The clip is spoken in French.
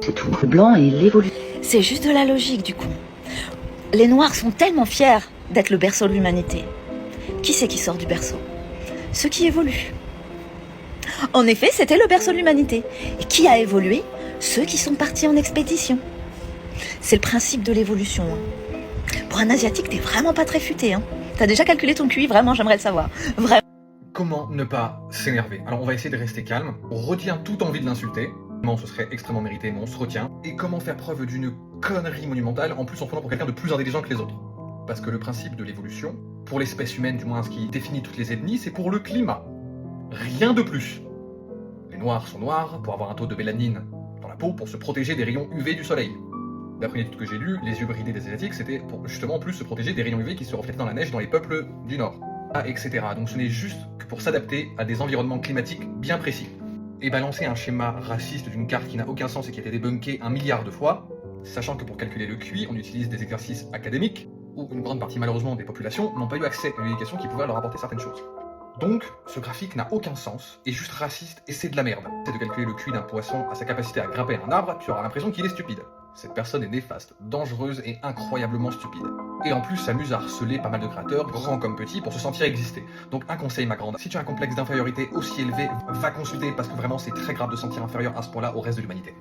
C'est tout. Le blanc et l'évolution. C'est juste de la logique du coup. Les Noirs sont tellement fiers d'être le berceau de l'humanité. Qui c'est qui sort du berceau? Ceux qui évoluent. En effet, c'était le berceau de l'humanité. Et qui a évolué? Ceux qui sont partis en expédition. C'est le principe de l'évolution. Pour un Asiatique, t'es vraiment pas très futé. T'as déjà calculé ton QI? Vraiment, j'aimerais le savoir. Vraiment. Comment ne pas s'énerver? Alors on va essayer de rester calme. On retient toute envie de l'insulter. Non, ce serait extrêmement mérité, mais on se retient. Et comment faire preuve d'une connerie monumentale, en plus en prenant pour quelqu'un de plus intelligent que les autres? Parce que le principe de l'évolution, pour l'espèce humaine du moins, ce qui définit toutes les ethnies, c'est pour le climat. Rien de plus. Les Noirs sont noirs pour avoir un taux de mélanine dans la peau pour se protéger des rayons UV du soleil. D'après une étude que j'ai lue, les yeux bridés des Asiatiques, c'était pour justement en plus se protéger des rayons UV qui se reflétaient dans la neige dans les peuples du Nord. Etc. Donc ce n'est juste que pour s'adapter à des environnements climatiques bien précis. Et balancer un schéma raciste d'une carte qui n'a aucun sens et qui a été débunké 1 milliard de fois, sachant que pour calculer le QI, on utilise des exercices académiques, où une grande partie malheureusement des populations n'ont pas eu accès à une éducation qui pouvait leur apporter certaines choses. Donc, ce graphique n'a aucun sens, est juste raciste et c'est de la merde. C'est de calculer le QI d'un poisson à sa capacité à grimper à un arbre, tu auras l'impression qu'il est stupide. Cette personne est néfaste, dangereuse et incroyablement stupide. Et en plus s'amuse à harceler pas mal de créateurs, grands comme petits, pour se sentir exister. Donc un conseil ma grande, si tu as un complexe d'infériorité aussi élevé, va consulter parce que vraiment c'est très grave de se sentir inférieur à ce point-là au reste de l'humanité.